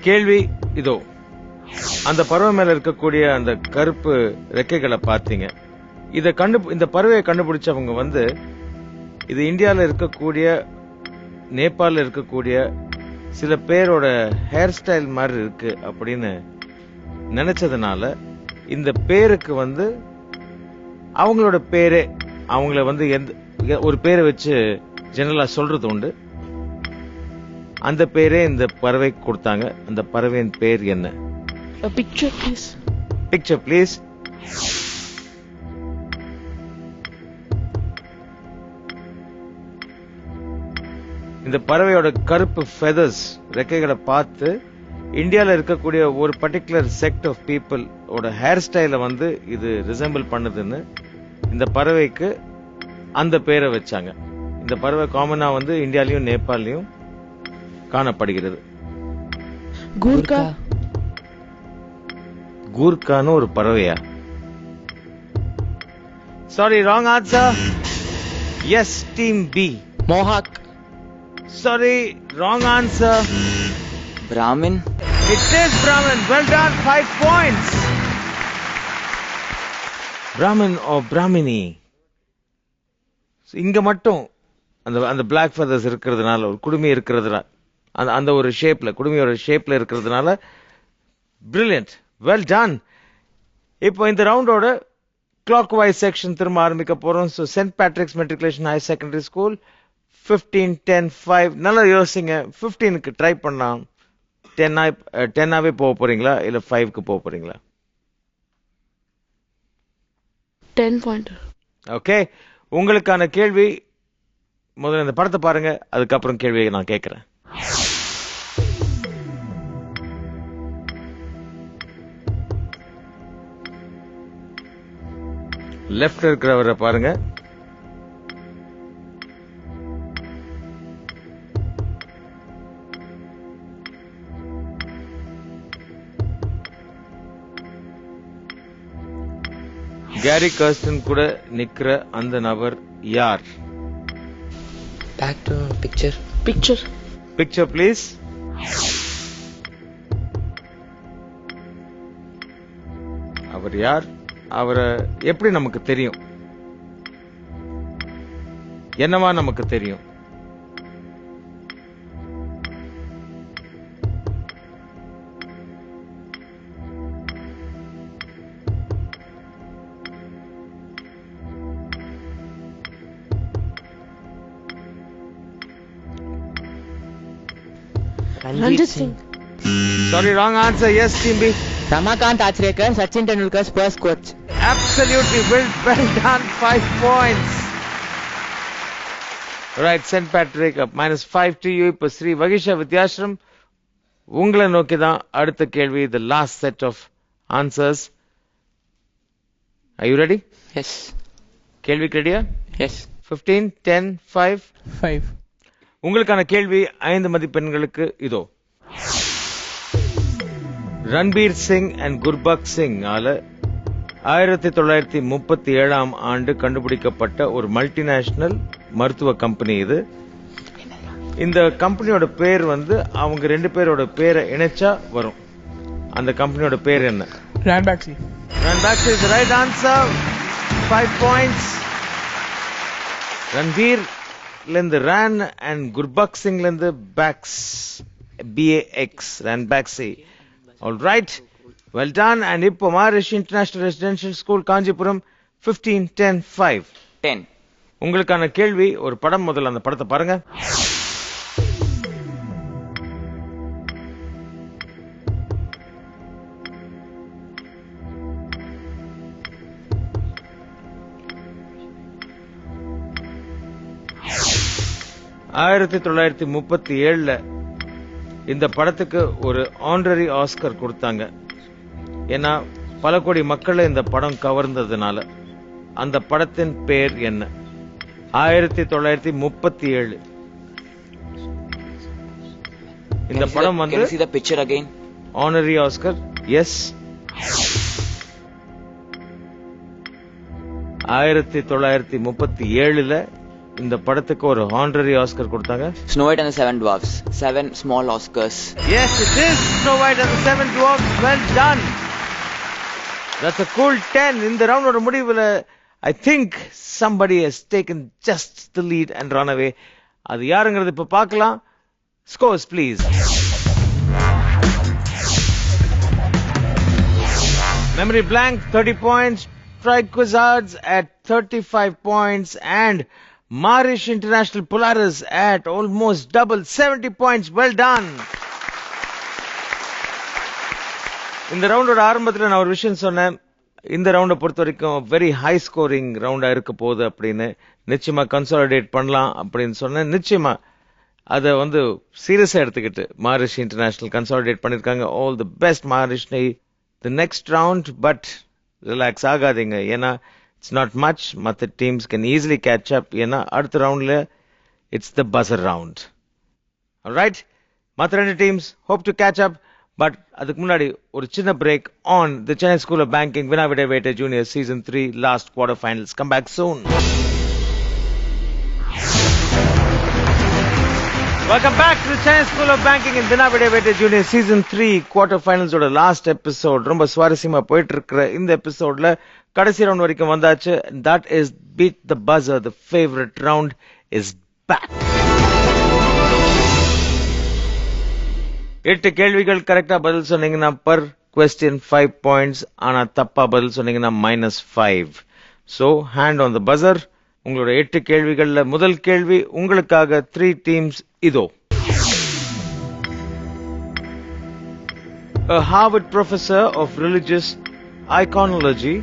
கேள்வி இதோ. அந்த பறவை மேல இருக்கக்கூடிய அந்த கருப்பு ரெக்கைகளை பார்த்தீங்க. இந்த பறவையை கண்டுபிடிச்சவங்க வந்து இது இந்தியாவில் இருக்கக்கூடிய, நேபாளில் இருக்கக்கூடிய சில பேரோட ஹேர் ஸ்டைல் மாதிரி இருக்கு அப்படின்னு நினைச்சதுனால இந்த பேருக்கு வந்து அவங்களோட பேரே, அவங்கள வந்து ஒரு பேரை வச்சு ஜெனரலா சொல்றது உண்டு. அந்த பேரே இந்த பறவைக்கு கொடுத்தாங்க. அந்த பறவையின் பேர் என்ன? A picture, please. Picture, please. இந்த பறவையோட கருப்பு ஃபெதர்ஸ், ரெக்கைகளை பார்த்து இந்தியாவில் இருக்கக்கூடிய ஒரு பர்டிகுலர் செக்ட் ஆஃப் பீப்புள் ஓட ஹேர் ஸ்டைல வந்து இது ரிசம்பிள் பண்ணுதுன்னு இந்த பறவைக்கு அந்த பேரை வச்சாங்க. இந்த பறவை காமனா வந்து இந்தியாலையும் நேபாளையும் காணப்படுகிறது. Gurkha. கூர்கான்னு ஒரு பறவையா? Sorry, wrong answer. Yes, team B. Mohawk. Sorry, wrong answer. Brahmin. It is Brahmin. Well done, 5 points. Brahmin or Brahmini. இங்க மட்டும் அந்த பிளாக் ஃபெதர்ஸ் இருக்கிறதுனால, ஒரு குடுமி இருக்கிறதுனால, அந்த ஒரு ஷேப்ல, குடுமியோட ஷேப்ல இருக்கிறதுனால brilliant. Well done. இப்போ இந்த ரவுண்டோட கிளாக் வைஸ் செக்ஷன் திரும்ப ஆரம்பிக்க போறோம். So Saint Patrick's Matriculation Higher Secondary School 15, 10, 5. நல்லா யோசிங்க. 15க்கு ட்ரை பண்ணலாம். 10ஆவே போக போறீங்களா இல்ல 5க்கு போக போறீங்களா? 10 pointer. ஓகே, உங்களுக்கான கேள்வி, முதல்ல இந்த படத்தை பாருங்க, அதுக்கப்புறம் கேள்வியை நான் கேட்கிறேன். லெஃப்ட் இருக்கிறவரை பாருங்க. கேரி கர்ஸ்டன் கூட நிக்கிற அந்த நபர் யார்? Back to picture. Picture. Picture, please. அவர் யார்? அவரை எப்படி நமக்கு தெரியும்? என்னவா நமக்கு தெரியும்? Ranjit Singh. Sorry, wrong answer. Yes, team B. Ramakant Achrekar, Sachin Tendulkar's first coach. Absolutely. Well done. 5 points. Right, St. Patrick up. -5 to you. இப்போ ஸ்ரீ வகிஷா வித்யாஸ்ரம், உங்களை நோக்கி தான் அடுத்த கேள்வி. The last set of answers. Are you ready? Yes. கேள்வி ரெடியா? Yes. 15, 10, 5. 5. உங்களுக்கான கேள்வி 5 மதிப்பெண்களுக்கு இதோ. ரன்பீர் சிங் அண்ட் குர்பக் சிங் ஆல 1937ஆம் ஆண்டு கண்டுபிடிக்கப்பட்ட ஒரு மல்டிநேஷனல் மருத்துவ கம்பெனி இது. இந்த கம்பெனியோட பேர் வந்து அவங்க 2 பேரோட பேரை இணைச்சா வரும். அந்த கம்பெனியோட பேர் என்ன? Ranbaxy. Ranbaxy is the right answer. 5 points. Ranbir இருந்து ரன் அண்ட் குர்பக் சிங்ல இருந்து Bax, BAX, Ranbaxy. All right, well done. And இப்போ Maharishi International residential school Kanchipuram 15, 10, 5. 10. உங்களுக்கான கேள்வி ஒரு படம், முதல்ல அந்த படத்தை பாருங்க. ஆயிரத்தி 1937 இந்த படத்துக்கு ஒரு ஆனரரி ஆஸ்கர் கொடுத்தாங்க. ஏன்னா பல கோடி மக்களை இந்த படம் கவர்ந்ததுனால. அந்த படத்தின் பேர் என்ன? 1937 இந்த படம் வந்து. Can you see the picture again? Honorary Oscar. Yes, 1937 இந்த படத்துக்கு ஒரு ஹானரரி ஆஸ்கர் கொடுத்தாங்க? Snow White and the Seven Dwarfs. 7 small Oscars. Yes, it is Snow White and the Seven Dwarfs. Well done. That's a cool 10. In the round of முடிவுல I think somebody has taken just the lead and run away. அது யாருங்கிறது இப்ப பார்க்கலாம். Scores please. Memory blank 30 points, Triquizards at 35 points and Marish International Polaris at almost double 70 points. Well done. இந்த ரவுண்டோட ஆரம்பத்துல நான் ஒரு விஷயம் சொன்னேன். இந்த ரவுண்டை பொறுத்த வரைக்கும் வெரி ஹை ஸ்கோரிங் ரவுண்டா இருக்க போகுது அப்படின்னு. நிச்சயமா கன்சாலிடேட் பண்ணலாம் அப்படின்னு சொன்னேன். நிச்சயமா அதை சீரியஸா எடுத்துக்கிட்டு மாரிஷ் இன்டர்நேஷனல் கன்சாலிடேட் பண்ணிருக்காங்க. All the best Marish. The next round, but relax ஆகாதீங்க. ஏன்னா it's not much. மற்ற teams can easily catch up. ஏன்னா அடுத்த roundல it's the buzzer round. Alright? மற்ற ரெண்டு teams hope to catch up. But அதுக்கு முன்னாடி ஒரு சின்ன break on the Chennai School of Banking Vinna Vidya Vete Junior Season 3 last quarter finals. Come back soon. Welcome back to the Chennai School of Banking in Vinna Vidya Vete Junior Season 3 quarter finals oda last episode. ரொம்ப சுவாரஸ்யமா போயிட்டு இருக்கிற இந்த எபிசோட்ல கடைசி round வரைக்கும் வந்தாச்சு. That is Beat the Buzzer. The favorite round is back. 8 கேள்விகள் கரெக்டா பதில் சொன்னீங்கன்னா per question 5 points. ஆனா தப்பா பதில் சொன்னீங்கன்னா -5. So hand on the buzzer. உங்களோட 8 கேள்விகள்ல முதல் கேள்வி உங்களுக்காக 3 teams இதோ. A Harvard professor of religious iconology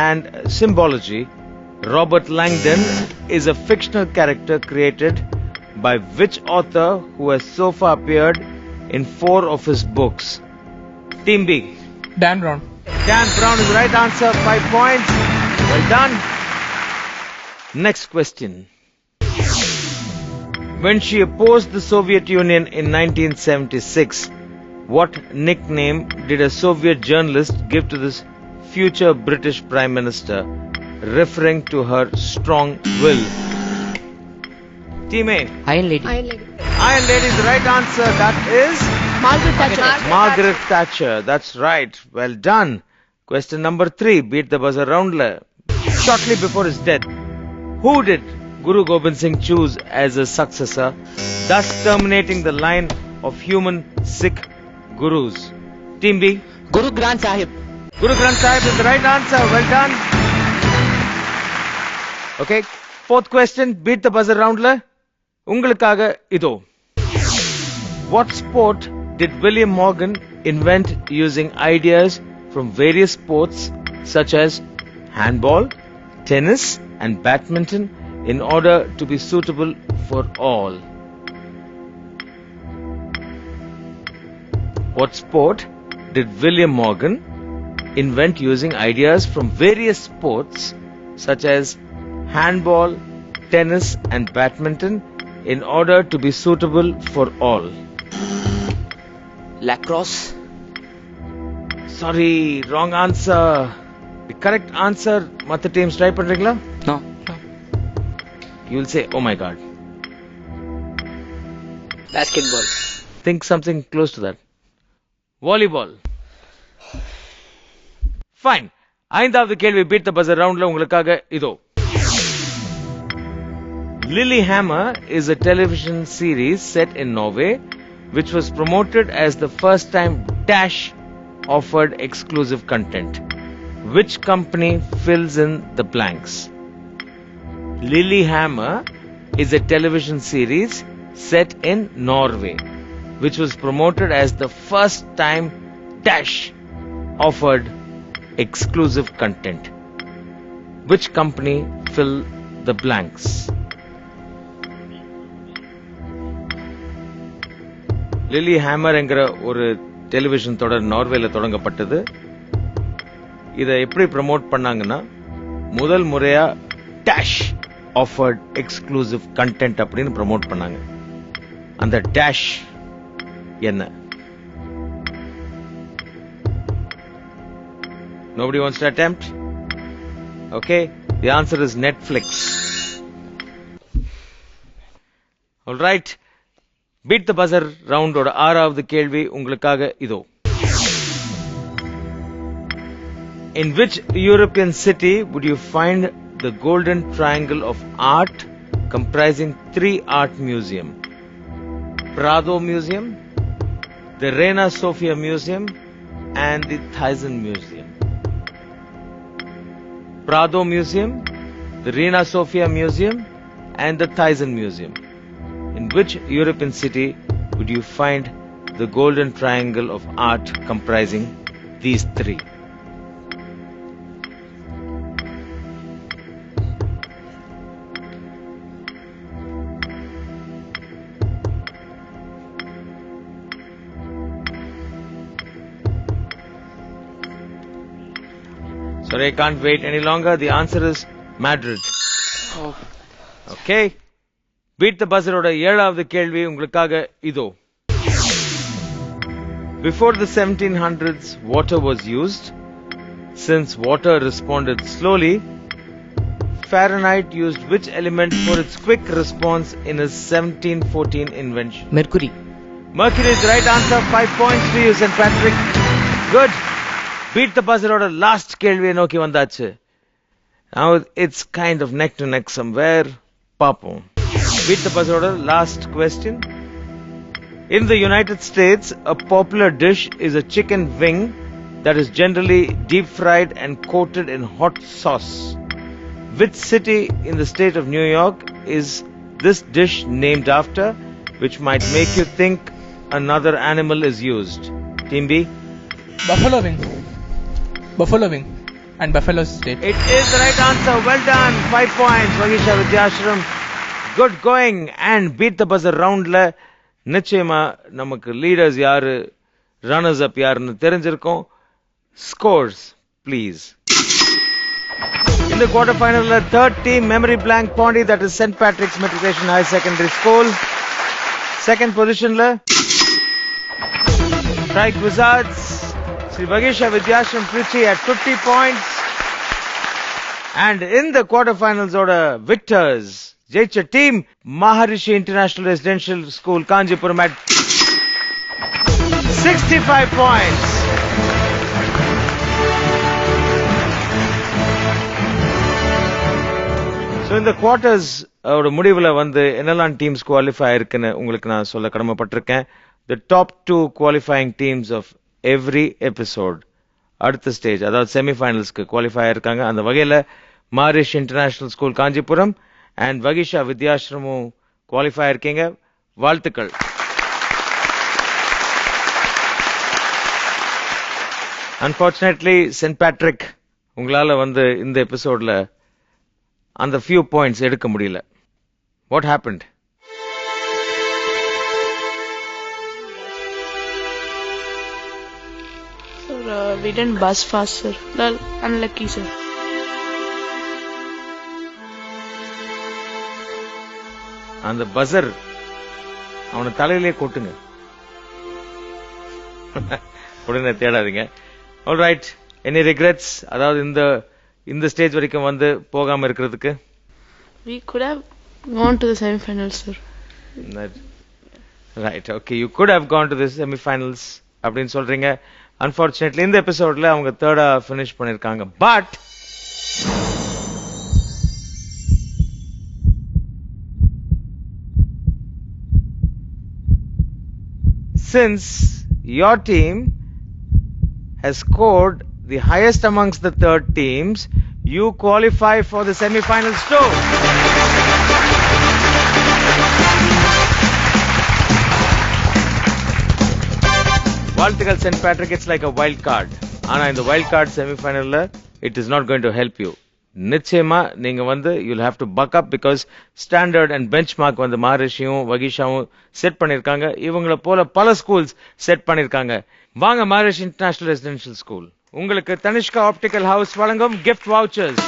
and symbology, Robert Langdon is a fictional character created by which author who has so far appeared in 4 of his books? Team B. Dan Brown. Dan Brown is the right answer. 5 points. Well done. Next question. When she opposed the Soviet Union in 1976, what nickname did a Soviet journalist give to this future British Prime Minister, referring to her strong will? Team A. Iron Lady. Iron Lady. Iron Lady is the right answer. That is Margaret Thatcher. Margaret Thatcher. That's right. Well done. Question number 3. Beat the buzzer roundler. Shortly before his death, who did Guru Gobind Singh choose as a successor, thus terminating the line of human Sikh gurus? Team B. Guru Granth Sahib. Guru Granth Sahib is the right answer. Well done. Okay. 4th question. Beat the buzzer roundler. உங்களுக்காக இதோ. What sport did William Morgan invent using ideas from various sports such as handball, tennis and badminton in order to be suitable for all? What sport did William Morgan invent using ideas from various sports such as handball, tennis and badminton in order to be suitable for all? Lacrosse. Sorry, wrong answer. The correct answer, matha teams try பண்றீங்களா? No. You will say, oh my god. Basketball. Think something close to that. Volleyball. Fine. ஐந்தாவது கேள்வி beat the buzzer roundல உங்களுக்காக இதோ. Lilyhammer is a television series set in Norway which was promoted as the first time Dash offered exclusive content. Which company fills in the blanks? Lilyhammer is a television series set in Norway which was promoted as the first time Dash offered exclusive content. Which company fill the blanks? Lilyhammer என்கிற ஒரு television தொடர் நார்வேல தொடங்கப்பட்டது. இதை எப்படி promote பண்ணாங்கன்னா முதல் முறையா Dash offered exclusive content அப்படின்னு ப்ரமோட் பண்ணாங்க. அந்த Dash என்ன? Nobody wants to attempt? Okay, the answer is Netflix. Alright, beat the buzzer ரவுண்டோட 6வது கேள்வி உங்களுக்காக இதோ. In which European city would you find the golden triangle of art comprising 3 art museums? Prado Museum, the Reina Sofia Museum, and the Thyssen Museum. Prado Museum, the Reina Sofia Museum, and the Thyssen Museum. In which European city would you find the golden triangle of art comprising these 3? Sorry, I can't wait any longer. The answer is Madrid. Oh. Okay. Beat the buzzer oda 7வது கேள்வி உங்களுக்காக இதோ. Before the 1700s, water was used. Since water responded slowly, Fahrenheit used which element for its quick response in his 1714 invention? Mercury. Mercury is the right answer. 5 points to you, St. Patrick. Good. Beat the buzzer oda last கேள்வியை நோக்கி வந்தாச்சு. Now it's kind of neck to neck somewhere. Papom. Beat the buzzer oda last question. In the United States, a popular dish is a chicken wing that is generally deep fried and coated in hot sauce. Which city in the state of New York is this dish named after, which might make you think another animal is used? Team B? Buffalo wing. Buffalo wing. And Buffalo State. It is the right answer. Well done. 5 points. Vagisha Vidyashram. Good going. And beat the buzzer roundla. நிச்சயமா நமக்கு leaders யாரு, runners அப் யாருன்னு தெரிஞ்சிருக்கும். Scores please. இந்த quarter ஃபைனல்ல third team Memory Blank Pondy, that is St. Patrick's Matriculation High Secondary School. Second positionல Strike Wizards Sri Vagisha Vidyashram Trichy at 50 points. And in the quarterfinals order, victors, Jaicha team, Maharishi International Residential School, Kanjipuram at 65 points. So in the quarters, முடிவுல வந்து என்னெல்லாம் teams qualify ஆயிருக்குன்னு உங்களுக்கு நான் சொல்ல கடமைப்பட்டிருக்கேன். The top 2 qualifying teams of every episode அடுத்த stage, அதாவது செமிஃபைனல்ஸ்க்கு குவாலிஃபை ஆயிருக்காங்க. அந்த வகையில மாரிஷ் international school Kanchipuram and Vagisha வித்யாஸ்ரமும் குவாலிஃபை ஆயிருக்கீங்க. வாழ்த்துக்கள். அன்பார்ச்சுனேட்லி சென்ட் பேட்ரிக், உங்களால வந்து இந்த எபிசோட்ல அந்த ஃபியூ பாயிண்ட்ஸ் எடுக்க முடியல. What happened? We didn't buzz fast, sir. Well, unlucky, sir. அந்த பஸர் அவனை தலையிலே கொட்டுங்க, உடனே தேடாதீங்க. All right, any regrets? அதாவது இந்த ஸ்டேஜ் வரைக்கும் வந்து போகாம இருக்கிறதுக்கு? We could have gone to the semi-finals, sir. Right, okay, you could have gone to the semi-finals அப்படின்னு சொல்றீங்க. அன்பார்ச்சுனேட்லி இந்த எபிசோட்ல அவங்க தேர்டா ஃபினிஷ் பண்ணிருக்காங்க. But since your team has scored the highest amongst the third teams, you qualify for the semi-finals too. வாழ்த்துக்கள் Saint Patrick. It's like a wild card. ஆனா இந்த wild card semi-finalல it is not going to help you. நிச்சயமா நீங்க வந்து you'll have to buck up because standard and benchmark வந்து மாரிஷியும் வகிஷாவும் set பண்ணிருக்காங்க. இவங்கள போல பல ஸ்கூல்ஸ் செட் பண்ணிருக்காங்க. வாங்க மாரிஷ் இன்டர்நேஷனல் ரெசிடென்ஷியல் ஸ்கூல் உங்களுக்கு தனிஷ்கா ஆப்டிக்கல் ஹவுஸ் வழங்கும் gift vouchers.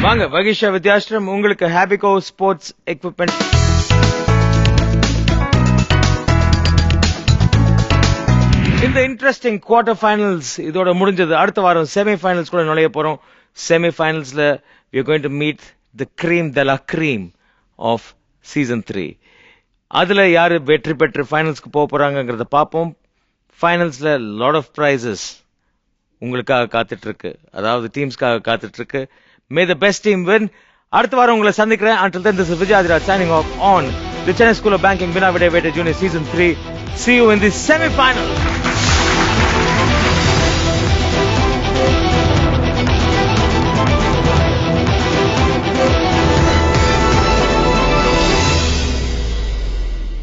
வாங்க வகிஷா வித்யாஸ்ரம் உங்களுக்கு ஹேபிகோ ஸ்போர்ட்ஸ் எக்யூப்மெண்ட். இந்த இன்ட்ரெஸ்டிங் குவார்டர் ஃபைனல்ஸ் இதோட முடிஞ்சது. அடுத்த வாரம் செமி ஃபைனல்ஸ் கூட நுழைய போறோம். செமி ஃபைனல்ஸ்ல we are going to meet the cream de la cream of season 3. அதுல யாரு வெற்றி பெற்று ஃபைனல்ஸ்க்கு போக போறாங்கங்கறத பார்ப்போம். ஃபைனல்ஸ்ல லாட் ஆஃப் prizes உங்களுக்காக காத்துட்டு இருக்கு, அதாவது டீம்ஸ்க்காக காத்துட்டு இருக்கு. மே தி பெஸ்ட் டீம் வின். அடுத்த வாரம் உங்களை சந்திக்கிறேன். until then, this is Vijay Adira signing off on the Chennai School of Banking Vinavide Vete Junior Season 3. See you in the semi-final.